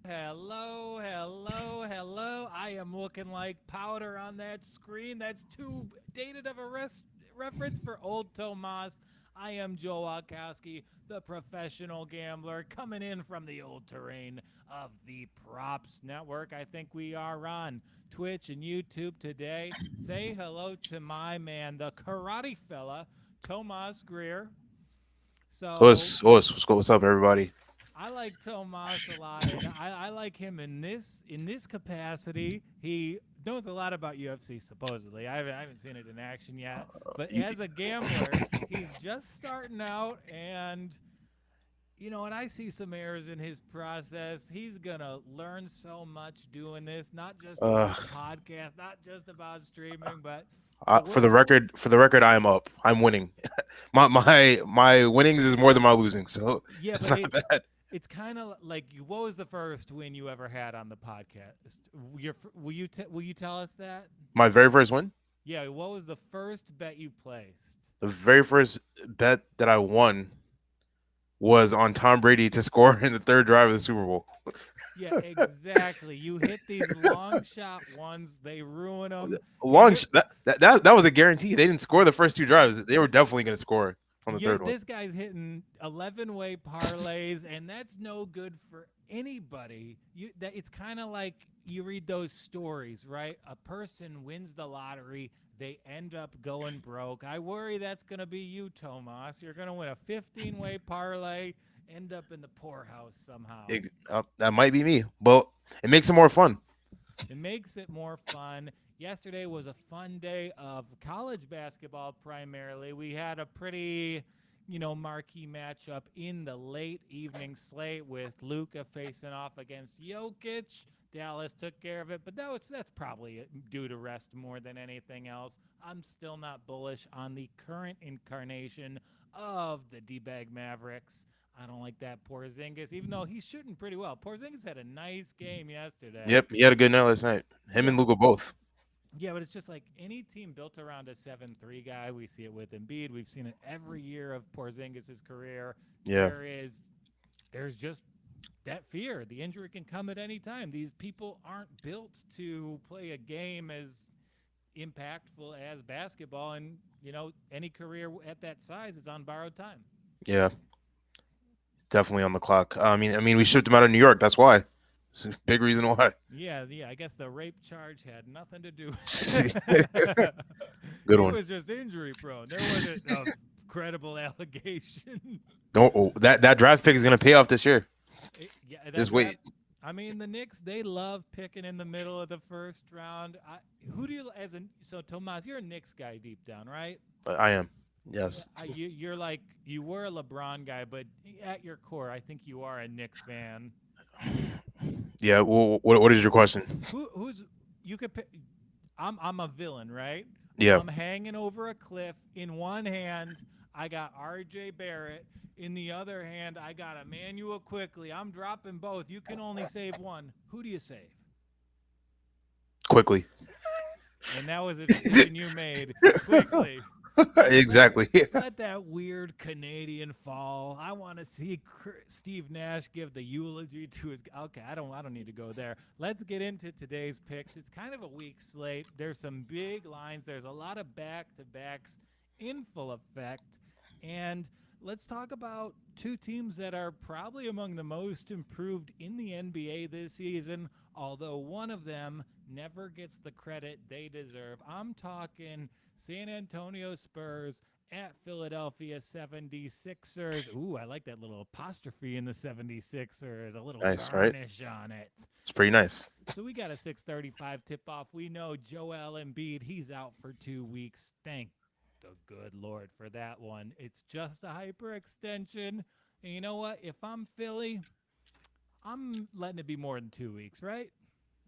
Hello, hello, hello. I am looking like powder on that screen. That's too dated of a reference for old Tomas. I am Joe Wachowski, the professional gambler, coming in from the old terrain of the Props Network. I think we are on Twitch and YouTube today. Say hello to my man, the karate fella, Tomas Greer. So What's up, everybody? I like Tomas a lot, and I like him in this capacity. He knows a lot about UFC, supposedly. I haven't seen it in action yet, but You- as a gambler, he's just starting out, and when I see some errors in his process, he's gonna learn so much doing this. Not just Uh, about podcasts, not just about streaming, but for what? the record, I am up. I'm winning. My winnings is more than my losing, so Yeah, it's but not bad. it's kind of like what was the first win you ever had on the podcast? Will you tell us that? My very first win, Yeah, what was the first bet you placed? the very first bet that I won was on Tom Brady to score in the third drive of the Super Bowl. Yeah, exactly. You hit these long shot ones, they ruin them. That was a guarantee. They didn't score the first two drives. They were definitely going to score on the third one. This guy's hitting 11-way parlays, and that's no good for anybody. It's kind of like you read those stories, right? A person wins the lottery, they end up going broke. I worry that's going to be you, Tomas. You're going to win a 15-way parlay, end up in the poorhouse somehow. That might be me, but it makes it more fun. It makes it more fun. Yesterday was a fun day of college basketball primarily. We had a pretty, marquee matchup in the late evening slate with Luka facing off against Jokic. Dallas took care of it, but that's probably due to rest more than anything else. I'm still not bullish on the current incarnation of the D-bag Mavericks. I don't like that Porzingis, even though he's shooting pretty well. Porzingis had a nice game yesterday. Yep, he had a good night last night. Him Yeah, and Luca both. yeah, but it's just like any team built around a 7-3 guy. We see it with Embiid. We've seen it every year of Porzingis' career. Yeah, There's just that fear. The injury can come at any time. These people aren't built to play a game as impactful as basketball, and any career at that size is on borrowed time. yeah, definitely on the clock. We shipped him out of New York. That's why. It's a big reason why. Yeah, yeah. I guess the rape charge had nothing to do. Good He one. was just injury prone. There wasn't a credible allegation. Don't that draft pick is gonna pay off this year. Yeah, that Just draft. wait. I mean, the Knicks, they love picking in the middle of the first round. Who do you so Tomas? You're a Knicks guy deep down, right? I am. Yes. You're like you were a LeBron guy, but at your core, I think you are a Knicks fan. Yeah. Well, what is your question? Who's you could pick? I'm a villain, right? Yeah. I'm hanging over a cliff. In one hand, I got R.J. Barrett. In the other hand, I got Emmanuel Quickly. I'm dropping both. You can only save one. Who do you save? Quickly. And that was a decision you made quickly. Exactly. Let that weird Canadian fall. I want to see Steve Nash give the eulogy to his. Okay, I don't need to go there. Let's get into today's picks. It's kind of a weak slate. There's some big lines. There's a lot of back-to-backs in full effect, and let's talk about two teams that are probably among the most improved in the NBA this season. Although one of them never gets the credit they deserve. I'm talking San Antonio Spurs at Philadelphia 76ers. Ooh, I like that little apostrophe in the 76ers, a little Nice, right? garnish on it. It's pretty nice. So we got a 6:35 tip-off. We know Joel Embiid, he's out for 2 weeks. Thank the good Lord for that one. It's just a hyperextension. And you know what? If I'm Philly, I'm letting it be more than 2 weeks, right?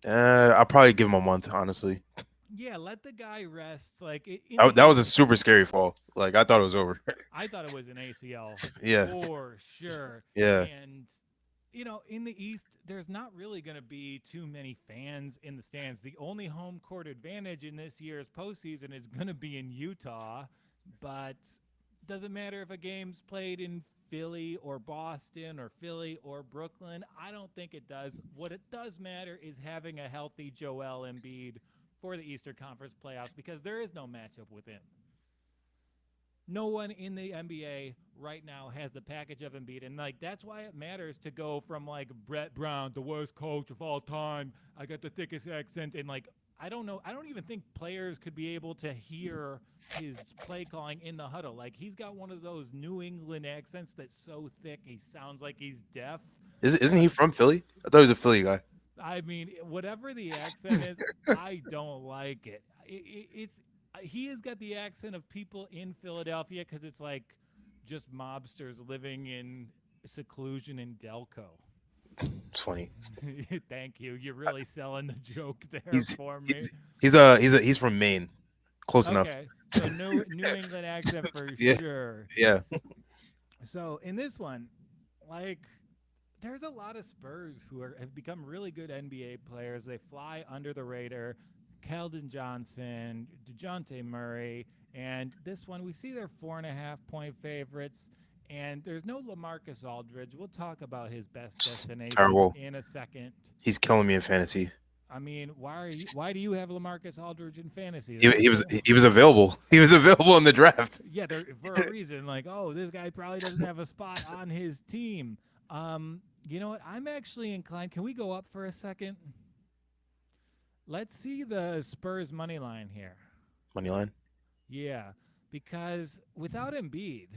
I'll probably give him a month, honestly. Yeah, let the guy rest. Like in the That was a East, super scary fall. Like I thought it was over. I thought it was an ACL Yeah. for sure. Yeah. And in the East, there's not really going to be too many fans in the stands. The only home court advantage in this year's postseason is going to be in Utah, but doesn't matter if a game's played in Philly or Boston or Philly or Brooklyn. I don't think it does. What it does matter is having a healthy Joel Embiid for the Eastern Conference playoffs because there is no matchup with him. No one in the NBA right now has the package of Embiid, and like that's why it matters to go from like Brett Brown, the worst coach of all time. I got the thickest accent, and like I don't know, I don't even think players could be able to hear his play calling in the huddle. Like he's got one of those New England accents that's so thick he sounds like he's deaf. Isn't he But from Philly? I thought he was a Philly guy. I mean, whatever the accent is, I don't like it. It's he has got the accent of people in Philadelphia because it's like just mobsters living in seclusion in Delco. It's funny. Thank you. You're really selling the joke there He's for me. he's from Maine. Close enough. Okay, so New England accent for Yeah, sure. yeah. So in this one, like there's a lot of Spurs who have become really good NBA players. They fly under the radar. Keldon Johnson, DeJounte Murray, and this one we see they're 4.5 point favorites. And there's no LaMarcus Aldridge. We'll talk about his best It's destination terrible. in a second. He's killing me in fantasy. I mean, why do you have LaMarcus Aldridge in fantasy? He, There's he was no he was available. He was available in the draft. yeah, there for a reason. Like, oh, this guy probably doesn't have a spot on his team. You know what? I'm actually inclined. Can we go up for a second? Let's see the Spurs money line here. Money line. Yeah, because without Embiid,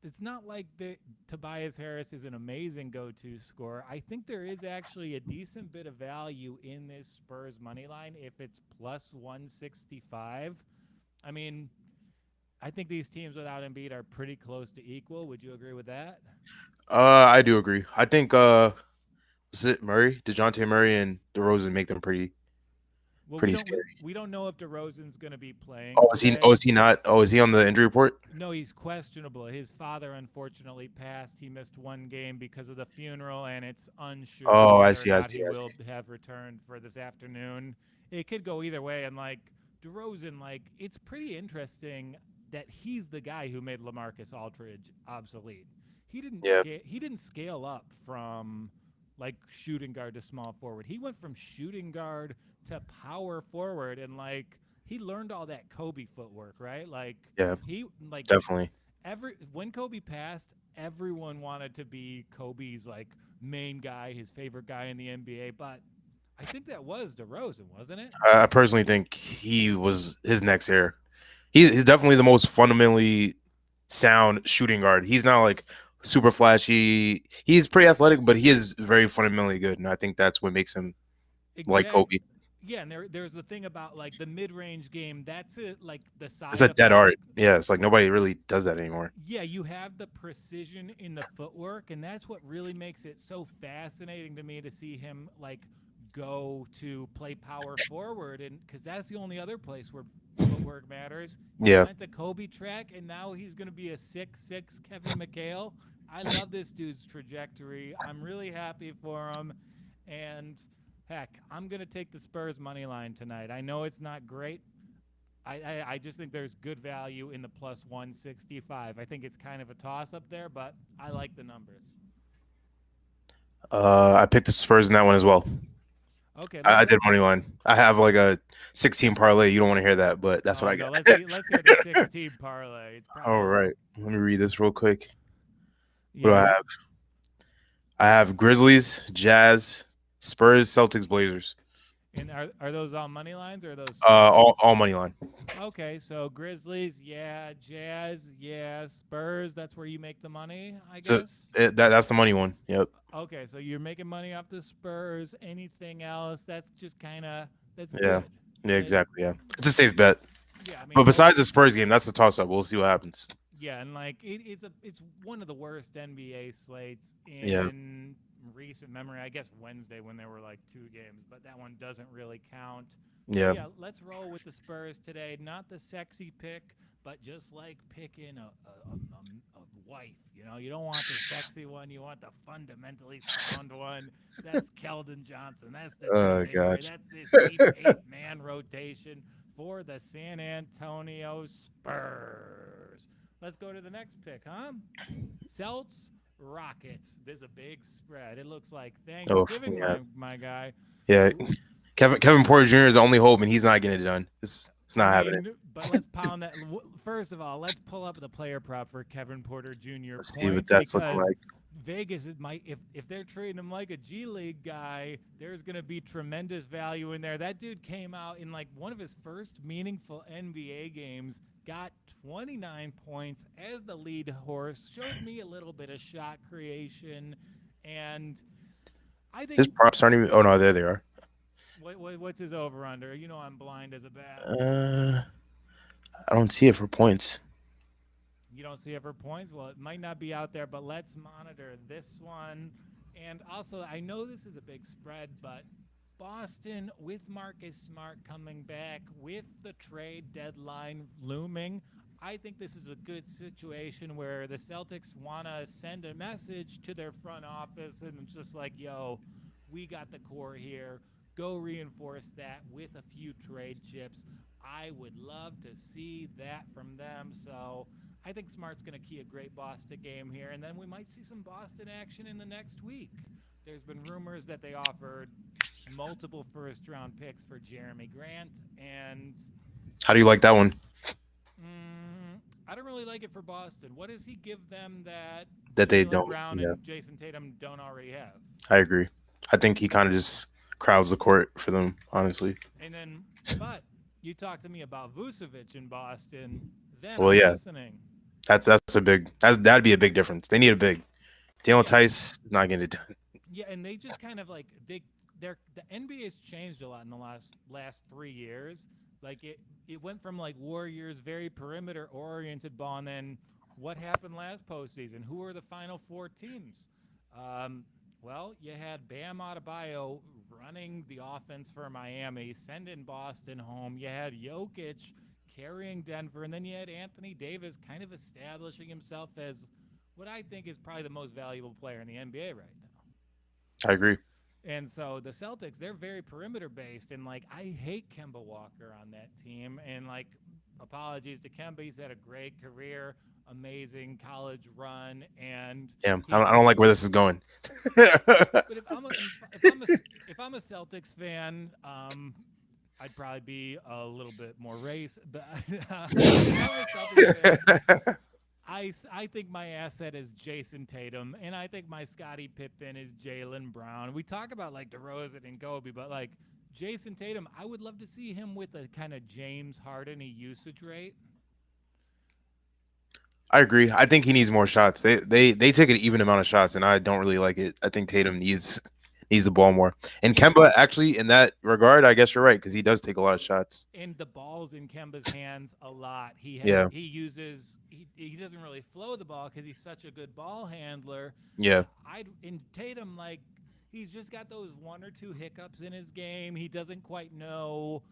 it's not like Tobias Harris is an amazing go-to scorer. I think there is actually a decent bit of value in this Spurs money line if it's plus 165. I mean, I think these teams without Embiid are pretty close to equal. Would you agree with that? I do agree. I think was it Murray, Dejounte Murray, and DeRozan make them Well, pretty scary. we don't know if DeRozan's going to be playing Oh, is he? today. Oh, is he not? Oh, is he on the injury report? No, he's questionable. His father unfortunately passed. He missed one game because of the funeral, and it's unsure Oh, I whether or see. I not see. he I will see. have returned for this afternoon. It could go either way, and like DeRozan, like it's pretty interesting that he's the guy who made LaMarcus Aldridge obsolete. Yeah, He didn't scale up from like shooting guard to small forward. He went from shooting guard to power forward, and like he learned all that Kobe footwork, right? Like yeah, he like definitely. every when Kobe passed, everyone wanted to be Kobe's like main guy, his favorite guy in the NBA. But I think that was DeRozan, wasn't it? I personally think he was his next heir. He's definitely the most fundamentally sound shooting guard. He's not like super flashy. He's pretty athletic, but he is very fundamentally good, and I think that's what makes him like Exact. Kobe. Yeah, and there's the thing about like the mid range game. That's it. Like the It's side a dead effect. art. Yeah, it's like nobody really does that anymore. Yeah, you have the precision in the footwork, and that's what really makes it so fascinating to me to see him like go to play power forward, and because that's the only other place where footwork matters. He Yeah, went the Kobe track, and now he's going to be a 6'6" Kevin McHale. I love this dude's trajectory. I'm really happy for him, and heck, I'm going to take the Spurs money line tonight. I know it's not great. I just think there's good value in the plus 165. I think it's kind of a toss up there, but I like the numbers. I picked the Spurs in that one as well. Okay, I did money line. I have like a 16 parlay. You don't want to hear that, but that's what oh I no, got. let's hear the 16 parlay. It's All probably right, let me read this real quick. What do I yeah. have? I have Grizzlies, Jazz, Spurs, Celtics, Blazers. And are those all money lines or are those straight? All money line. Okay, so Grizzlies, yeah, Jazz, yeah, Spurs. That's where you make the money, I So guess. that's the money one. Yep. Okay, so you're making money off the Spurs. Anything else? That's just kind of that's Yeah. good. Yeah. That Exactly. Yeah. It's a safe bet. yeah, I mean, But besides the Spurs game, that's the toss up. We'll see what happens. yeah, and like it's one of the worst NBA slates Yeah. in recent memory. I guess Wednesday when there were like two games, but that one doesn't really count. So Yeah. yeah, let's roll with the Spurs today. Not the sexy pick, but just like picking a wife. You know, you don't want the sexy one. You want the fundamentally sound one. That's Keldon Johnson. That's the Oh Murray. gosh. That's this deep eight-man rotation for the San Antonio Spurs. Let's go to the next pick, huh? Celtics Rockets. There's a big spread. It looks like Oh Thanksgiving, yeah, my guy. yeah. Kevin Porter Jr. is the only hope, and he's not getting it done. It's I not happening. mean, but let's pound that. First of all, let's pull up the player prop for Kevin Porter Jr. Let's see what points that's looking because like. Vegas it might if they're treating him like a G League guy, there's going to be tremendous value in there. That dude came out in like one of his first meaningful NBA games, got 29 points as the lead horse, showed me a little bit of shot creation, and I think His props aren't even. Oh no, there they are. what's his over under? You know I'm blind as a bat. Uh, I don't see it for points. You don't see it for points? Well, it might not be out there, but let's monitor this one. And also, I know this is a big spread, but Boston with Marcus Smart coming back, with the trade deadline looming, I think this is a good situation where the Celtics want to send a message to their front office and it's just like, yo, we got the core here. Go reinforce that with a few trade chips. I would love to see that from them. So I think Smart's going to key a great Boston game here, and then we might see some Boston action in the next week. There's been rumors that they offered multiple first-round picks for Jeremy Grant, and How do you like that one? I don't really like it for Boston. What does he give them that That they Jalen don't. Brown Yeah, and Jason Tatum don't already have? I agree. I think he kind of just crowds the court for them. Honestly. And then, but you talk to me about Vucevic in Boston, then Well, I'm yeah, listening. that's a big. That'd be a big difference. They need a big. Daniel Yeah, Tice is not getting it done. yeah, and they just kind of like the NBA has changed a lot in the last 3 years. Like it went from like Warriors very perimeter oriented ball, and then what happened last postseason? Who were the final four teams? Um, well, you had Bam Adebayo running the offense for Miami, sending Boston home. You had Jokic carrying Denver, and then you had Anthony Davis kind of establishing himself as what I think is probably the most valuable player in the NBA right now. I agree. And so the Celtics, they're very perimeter based, and like I hate Kemba Walker on that team. And like, apologies to Kemba, he's had a great career, amazing college run, and Damn, he's. I don't like where this is going. But if I'm a Celtics fan, I'd probably be a little bit more race. But if I'm a Celtics fan, I think my asset is Jason Tatum, and I think my Scottie Pippen is Jalen Brown. We talk about like DeRozan and Kobe, but like Jason Tatum, I would love to see him with a kind of James Harden usage rate. I agree. I think he needs more shots. They take an even amount of shots, and I don't really like it. I think Tatum needs the ball more. And Yeah, Kemba, actually, in that regard, I guess you're right because he does take a lot of shots. and the ball's in Kemba's hands a lot. Yeah, He doesn't really flow the ball because he's such a good ball handler. yeah, I in Tatum like he's just got those one or two hiccups in his game. He doesn't quite know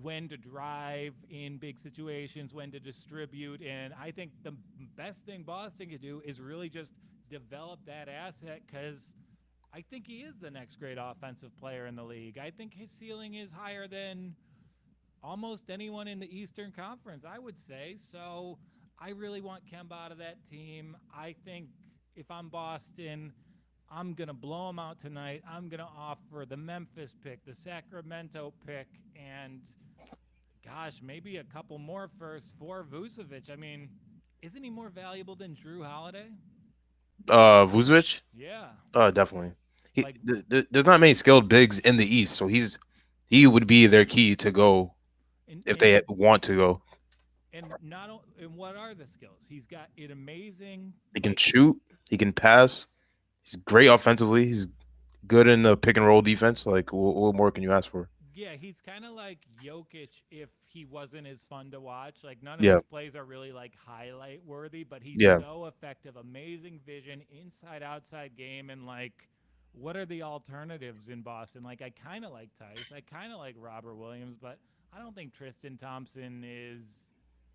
when to drive in big situations, when to distribute, and I think the best thing Boston could do is really just develop that asset because I think he is the next great offensive player in the league. I think his ceiling is higher than almost anyone in the Eastern Conference, I would say. So I really want Kemba out of that team. I think if I'm Boston, I'm going to blow them out tonight. I'm going to offer the Memphis pick, the Sacramento pick, and gosh, maybe a couple more first for Vucevic. I mean, isn't he more valuable than Drew Holiday? Vucevic. Yeah. Definitely. Like, There's not many skilled bigs in the East, so he would be their key to go and, if and they want to go. and what are the skills? He's got an amazing He can like shoot. He can pass. He's great offensively. He's good in the pick and roll defense. Like, what more can you ask for? yeah, he's kind of like Jokic if he wasn't as fun to watch. Like none of Yeah, his plays are really like highlight worthy, but he's yeah, so effective, amazing vision, inside outside game, and like what are the alternatives in Boston? Like I kind of like Tice, I kind of like Robert Williams, but I don't think Tristan Thompson is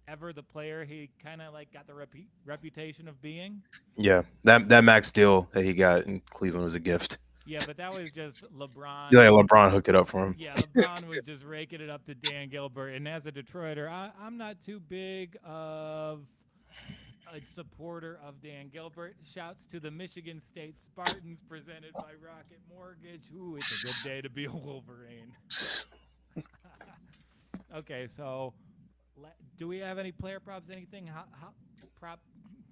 ever the player he kind of like got the reputation of being. yeah. That max deal that he got in Cleveland was a gift. Yeah, but that was just Yeah, LeBron. LeBron hooked it up for him. Yeah, LeBron was just raking it up to Dan Gilbert. And as a Detroiter, I'm not too big of a supporter of Dan Gilbert. Shouts to the Michigan State Spartans presented by Rocket Mortgage. Ooh, it's a good day to be a Wolverine. Okay, so do we have any player props? Anything prop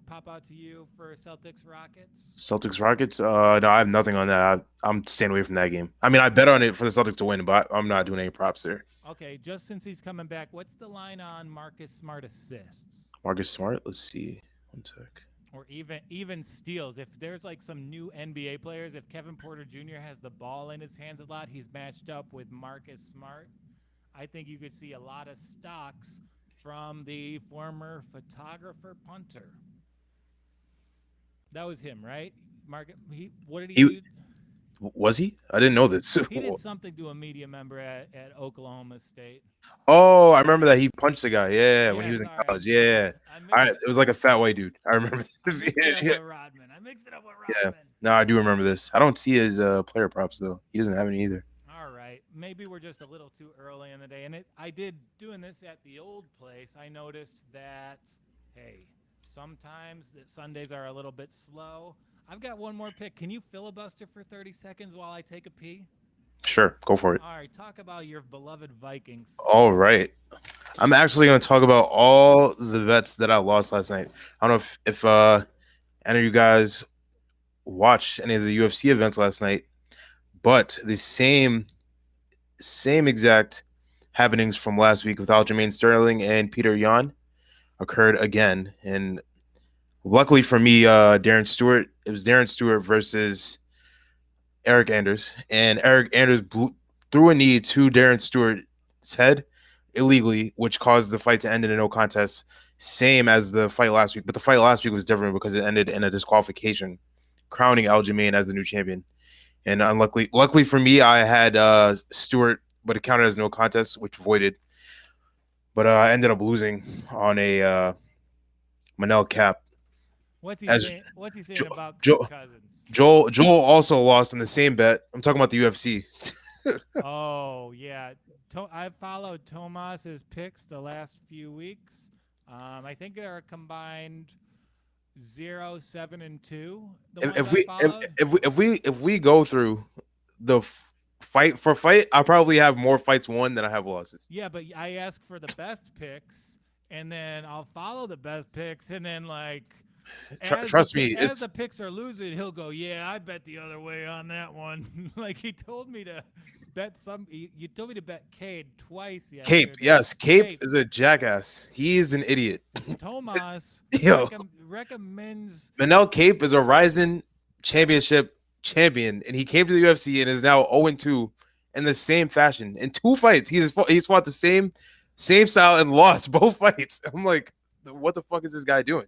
pop out to you for Celtics Rockets? Celtics Rockets. No, I have nothing on that. I'm staying away from that game. I mean, I What's bet on it for the Celtics to win, but I'm not doing any props there. okay? Just since he's coming back, what's the line on Marcus Smart assists? Marcus Smart. Let's see. One sec. Or even steals. If there's like some new NBA players, if Kevin Porter Jr. has the ball in his hands a lot, he's matched up with Marcus Smart. I think you could see a lot of stocks from the former photographer punter. That was him, right? What did he He do? was he? I didn't know this. He did something to a media member at Oklahoma State. Oh, I remember that he punched the guy. Yeah, when he Yeah, was in sorry, college. Yeah. I All mixed right, it was like a fat white dude. I remember I this. mixed Yeah, it up yeah, with Rodman. I mixed it up with yeah. Rodman. No, I do remember this. I don't see his player props though. He doesn't have any either. All right, maybe we're just a little too early in the day. And I did doing this at the old place. I noticed that hey, sometimes that Sundays are a little bit slow. I've got one more pick. Can you filibuster for 30 seconds while I take a pee? Sure, go for it. All right, talk about your beloved Vikings. All right. I'm actually going to talk about all the bets that I lost last night. I don't know if any of you guys watched any of the UFC events last night, but the same exact happenings from last week with Aljamain Sterling and Peter Yan occurred again. And luckily for me, Darren Stewart, it was Darren Stewart versus Eric Anders, and Eric Anders threw a knee to Darren Stewart's head illegally, which caused the fight to end in a no contest, same as the fight last week. But the fight last week was different because it ended in a disqualification, crowning Aljamain as the new champion. And luckily for me, I had Stewart, but it counted as no contest, which voided. But I ended up losing on a Manel cap. What's he As saying? What's he saying jo- about Kirk jo- Cousins? Joel also lost in the same bet. I'm talking about the UFC. Oh yeah, I followed Tomas's picks the last few weeks. I think they're a combined 0, 7, and 2. The ones if I we followed. if we go through the fight for fight, I probably have more fights won than I have losses. Yeah, but I ask for the best picks, and then I'll follow the best picks, and then like Trust me, as it's the picks are losing, he'll go, "Yeah, I bet the other way on that one." Like he told me to bet some. You told me to bet Cade twice yesterday. Cape. Yes, Cape is a jackass. He is an idiot. Tomas Yo, recommends. Manel Cape is a Ryzen championship champion, and he came to the UFC and is now 0-2 in the same fashion. In two fights, he's fought the same style and lost both fights. I'm like, what the fuck is this guy doing?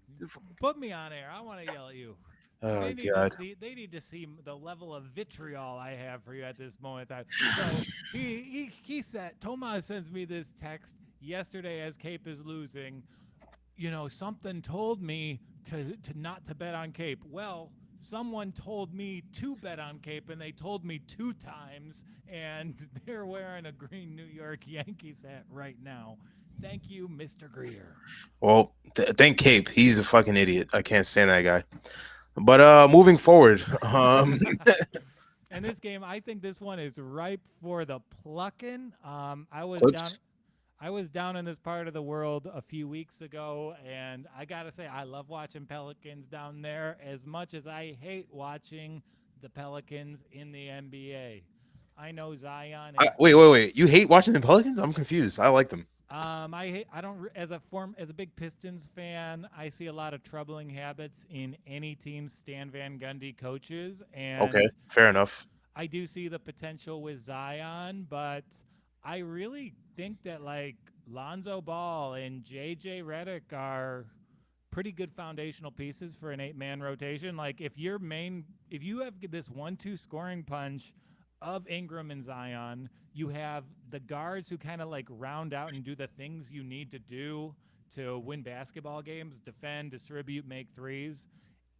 Put me on air. I want to yell at you. Oh They need god. to see. They need to see the level of vitriol I have for you at this moment in time. So he said. Tomas sends me this text yesterday as Cape is losing. You know, something told me to not to bet on Cape. Well, someone told me to bet on Cape, and they told me 2 times, and they're wearing a green New York Yankees hat right now. Thank you, Mr. Greer. Well, thank Cape. He's a fucking idiot. I can't stand that guy. But moving forward, And this game, I think this one is ripe for the plucking. Clips. I was down in this part of the world a few weeks ago, and I gotta say, I love watching Pelicans down there as much as I hate watching the Pelicans in the NBA. I know Zion is. Wait. You hate watching the Pelicans? I'm confused. I like them. I don't as a big Pistons fan, I see a lot of troubling habits in any team Stan Van Gundy coaches, Okay, and fair enough. I do see the potential with Zion, but I really think that like Lonzo Ball and JJ Redick are pretty good foundational pieces for an 8-man rotation. Like if you have this 1-2 scoring punch of Ingram and Zion, you have the guards who kind of like round out and do the things you need to do to win basketball games, defend, distribute, make threes.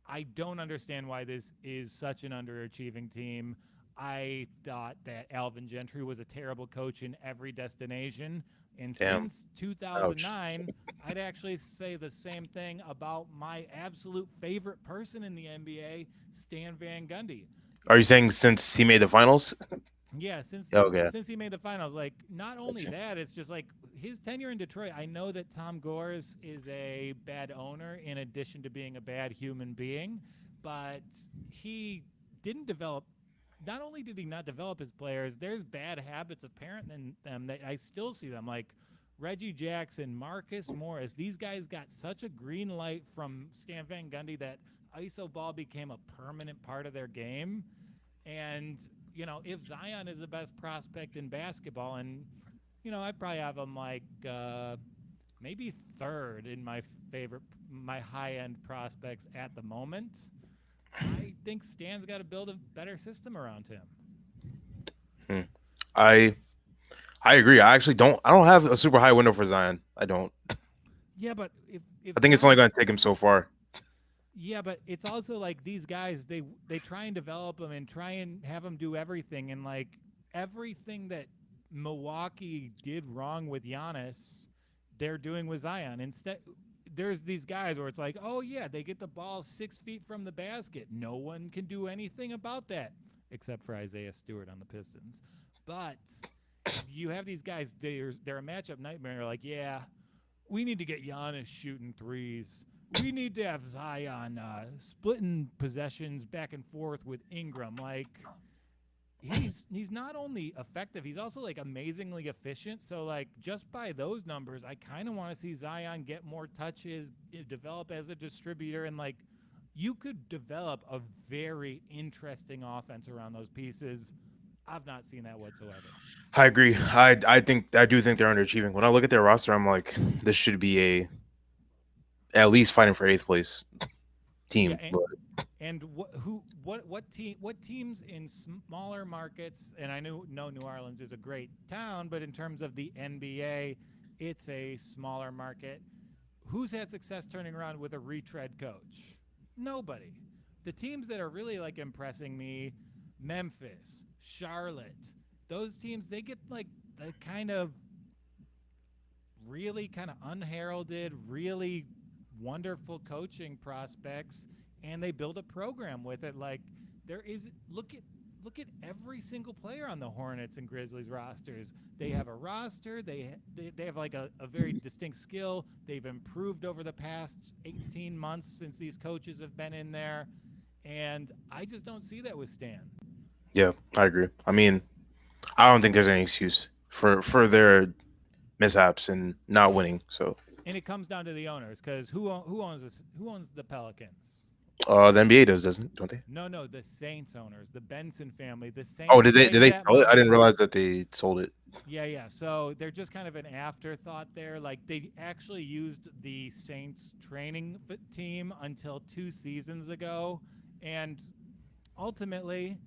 I don't understand why this is such an underachieving team. I thought that Alvin Gentry was a terrible coach in every destination. And Damn. since Ouch. 2009, I'd actually say the same thing about my absolute favorite person in the NBA, Stan Van Gundy. Are you saying since he made the finals? Yeah, since Okay. since he made the finals, like not only Gotcha. that, it's just like his tenure in Detroit. I know that Tom Gores is a bad owner in addition to being a bad human being, but he didn't develop. Not only did he not develop his players, there's bad habits apparent in them that I still see them. Like Reggie Jackson, Marcus Morris, these guys got such a green light from Stan Van Gundy that ISO ball became a permanent part of their game. And, if Zion is the best prospect in basketball, and, I probably have him like maybe third in my high end prospects at the moment. I think Stan's got to build a better system around him. Hmm. I I agree. I don't have a super high window for Zion. I don't. Yeah, but if I think it's only Zion, going to take him so far. yeah, but it's also like these guys they try and develop them and try and have them do everything, and like everything that Milwaukee did wrong with Giannis, they're doing with Zion. Instead, there's these guys where it's like, oh yeah, they get the ball 6 feet from the basket. No one can do anything about that except for Isaiah Stewart on the Pistons. But you have these guys, they're a matchup nightmare. They're like, yeah, we need to get Giannis shooting threes. We need to have Zion splitting possessions back and forth with Ingram. Like he's not only effective, he's also like amazingly efficient. So like just by those numbers, I kind of want to see Zion get more touches, develop as a distributor, and like you could develop a very interesting offense around those pieces. I've not seen that whatsoever. I agree. I do think they're underachieving. When I look at their roster, I'm like, this should be a at least fighting for eighth place Yeah, team. But and what teams in smaller markets, and I know New Orleans is a great town, but in terms of the NBA, it's a smaller market. Who's had success turning around with a retread coach? Nobody. The teams that are really like impressing me, Memphis, Charlotte, those teams, they get like the kind of unheralded, really wonderful coaching prospects, and they build a program with it. Like there is look at every single player on the Hornets and Grizzlies rosters. They have a roster. They have like a very distinct skill. They've improved over the past 18 months since these coaches have been in there, and I just don't see that with Stan. yeah, I agree. I mean, I don't think there's any excuse for their mishaps and not winning. So And it comes down to the owners because who owns this? Who owns the Pelicans? the NBA doesn't don't they? No, no, the Saints owners, the Benson family. The Oh, Saints did make they that sell it? I didn't money. realize that they sold it. Yeah, yeah. So they're just kind of an afterthought there. Like they actually used the Saints training team until 2 seasons ago, and ultimately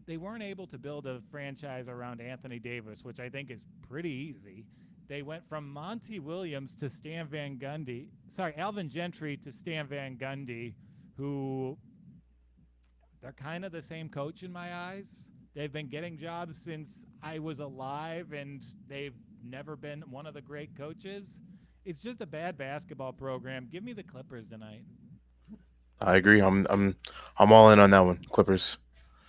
they weren't able to build a franchise around Anthony Davis, which I think is pretty easy. They went from Monty Williams to Stan Van Gundy. Sorry, Alvin Gentry to Stan Van Gundy, who they're kind of the same coach in my eyes. They've been getting jobs since I was alive, and they've never been one of the great coaches. It's just a bad basketball program. Give me the Clippers tonight. I agree. I'm all in on that one. Clippers.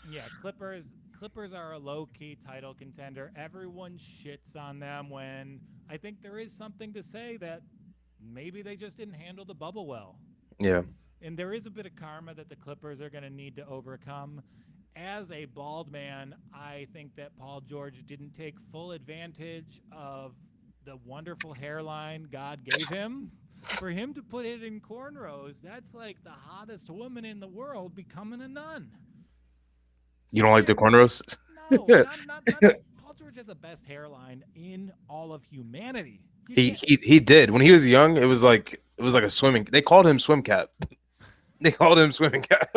Yeah, Clippers are a low key title contender. Everyone shits on them when I think there is something to say that maybe they just didn't handle the bubble well. Yeah. And there is a bit of karma that the Clippers are going to need to overcome. As a bald man, I think that Paul George didn't take full advantage of the wonderful hairline God gave him. For him to put it in cornrows, that's like the hottest woman in the world becoming a nun. You don't He like the has cornrows? no, not Paul George has the best hairline in all of humanity. You he, can't. he he did when he was young. It was like a swimming. They called him swim cap. They called him swimming cap.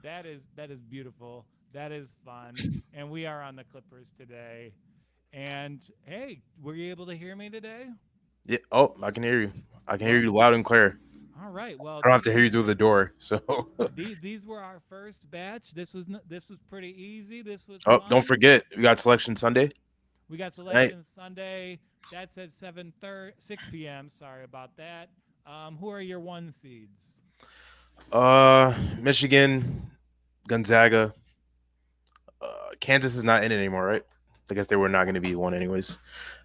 That is beautiful. That is fun. And we are on the Clippers today. And hey, were you able to hear me today? Yeah. Oh, I can hear you. I can hear Well, you loud and clear. All right. Well, I don't have to hear you through the door. So, these were our first batch. This was pretty easy. This was oh, don't fun. forget, we got selection Sunday We got tonight. selection Sunday. That's at 7:30, 6 p.m. Sorry about that. Who are your one seeds? Michigan, Gonzaga, Kansas is not in it anymore, right? I guess they were not going to be one anyways.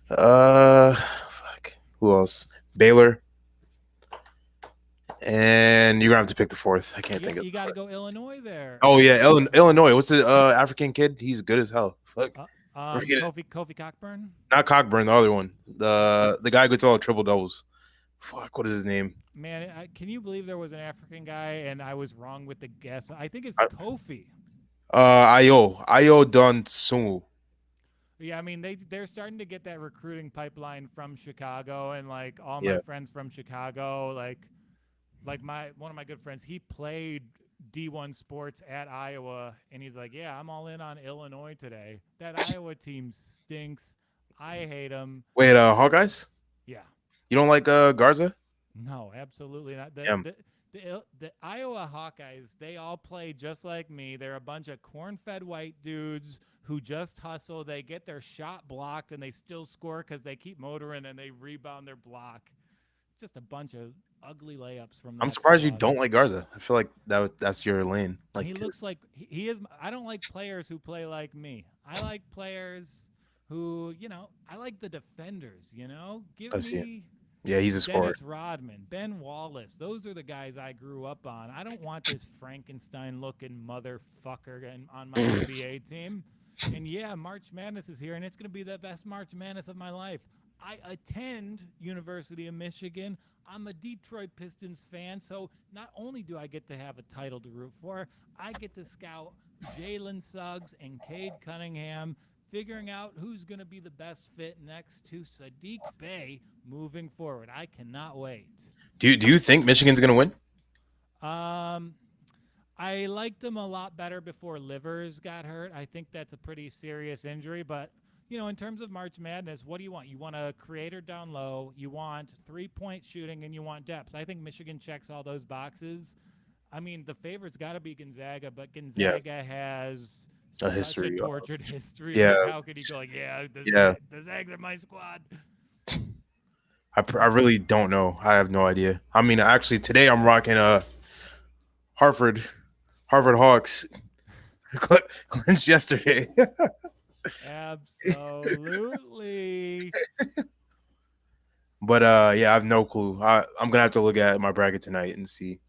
Fuck. Who else? Baylor, and you're gonna have to pick the fourth. I can't think of You the got to fourth. go Illinois there. Oh yeah, Illinois. What's the African kid? He's good as hell. Fuck. I forget it. Kofi Cockburn. Not Cockburn, the other one. The guy who gets all the triple doubles. Fuck, what is his name? Man, can you believe there was an African guy and I was wrong with the guess? I think it's I- Kofi. Ayo Don Sumu. Yeah, I mean they're starting to get that recruiting pipeline from Chicago, and like all my Yeah. friends from Chicago, like my one of my good friends, he played D1 sports at Iowa, and he's like, yeah, I'm all in on Illinois today. That Iowa team stinks. I hate them. Wait, Hawkeyes? Yeah. You don't like Garza? No, absolutely not. Yeah. The Iowa Hawkeyes, they all play just like me. They're a bunch of corn-fed white dudes who just hustle. They get their shot blocked, and they still score because they keep motoring and they rebound their block. Just a bunch of ugly layups from that I'm surprised you squad. don't like Garza. I feel like that's your lane. Like He looks like he is. I don't like players who play like me. I like players who, I like the defenders. Give I see it. me Yeah, he's a scorer. Dennis Rodman, Ben Wallace. Those are the guys I grew up on. I don't want this Frankenstein-looking motherfucker on my NBA team. And yeah, March Madness is here, and it's going to be the best March Madness of my life. I attend University of Michigan. I'm a Detroit Pistons fan, so not only do I get to have a title to root for, I get to scout Jalen Suggs and Cade Cunningham, figuring out who's going to be the best fit next to Sadiq Bey moving forward. I cannot wait. Do you think Michigan's gonna win? I liked him a lot better before Livers got hurt. I think that's a pretty serious injury, but in terms of March Madness, what do you want? You want a creator down low, you want 3-point shooting, and you want depth. I think Michigan checks all those boxes. I mean, the favorite's got to be Gonzaga, but Gonzaga has A such history. a tortured history. Yeah. Like, how could you go like, the Zags are my squad? I really don't know. I have no idea. I mean, actually, today I'm rocking Harvard Hawks clinched yesterday. Absolutely. But yeah, I have no clue. I'm gonna have to look at my bracket tonight and see.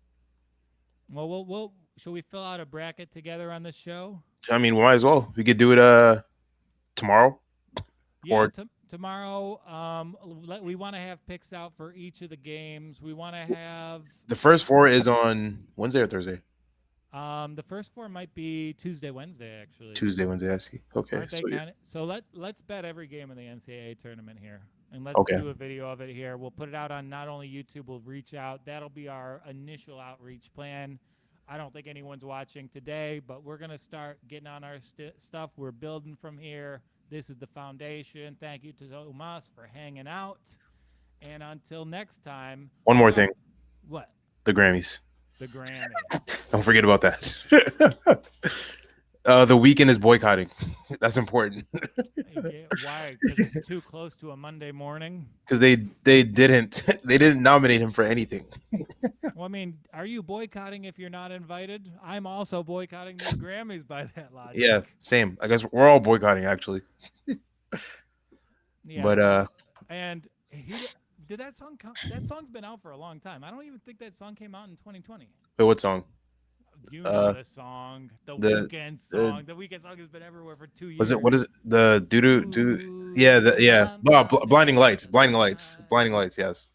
Well, should we fill out a bracket together on the show? I mean, we might as well. We could do it tomorrow. Yeah, Or tomorrow. We want to have picks out for each of the games. We want to have the first four is on Wednesday or Thursday. the first four might be Tuesday, Wednesday, actually. Tuesday, Wednesday. I see. Okay. Aren't they So, yeah. kind of? So let's bet every game in the NCAA tournament here, and let's Okay. do a video of it here. We'll put it out on not only YouTube. We'll reach out. That'll be our initial outreach plan. I don't think anyone's watching today, but we're gonna start getting on our stuff. We're building from here. This is the foundation. Thank you to Tomas for hanging out. And until next time. One more thing. What? The Grammys. The Grammy. Don't forget about that. The weekend is boycotting. That's important Why? Because it's too close to a Monday morning. because they didn't nominate him for anything. Well, I mean, are you boycotting if you're not invited? I'm also boycotting the Grammys by that logic. Yeah, same. I guess we're all boycotting actually. Yeah, But and did that song come? That song's been out for a long time. I don't even think that song came out in 2020. wait, what song? You know the song, the Weekend song. The Weekend song has been everywhere for 2 years. Was it? What is it? The doo? Yeah. Blinding Lights. Yes,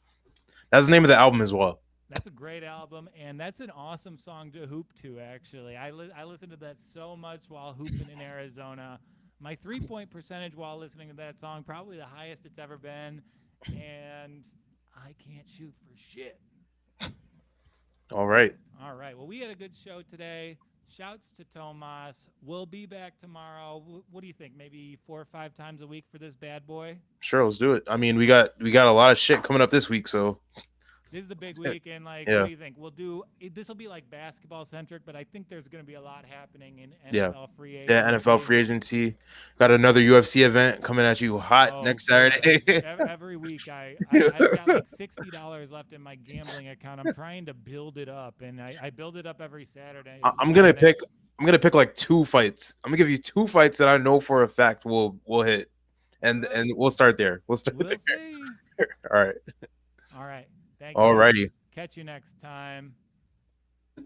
that's the name of the album as well. That's a great album, and that's an awesome song to hoop to, actually. I listened to that so much while hooping in Arizona. My 3-point percentage while listening to that song, probably the highest it's ever been, and I can't shoot for shit. All right. All right. Well, we had a good show today. Shouts to Tomas. We'll be back tomorrow. What do you think? Maybe 4 or 5 times a week for this bad boy? Sure, let's do it. I mean, we got a lot of shit coming up this week, so This is a big week, and like, what Yeah. do you think? We'll do. This will be like basketball centric, but I think there's going to be a lot happening in Yeah. NFL free Yeah, NFL agency. free agency. Got another UFC event coming at you hot Oh next boy, Saturday. every week I've got like $60 left in my gambling account. I'm trying to build it up, and I build it up every Saturday. I'm And gonna then pick. I'm gonna pick like two fights. I'm gonna give you two fights that I know for a fact will hit, all and right, we'll start there. We'll start we'll there. see. All right. All right, thank you guys. Alrighty. Catch you next time.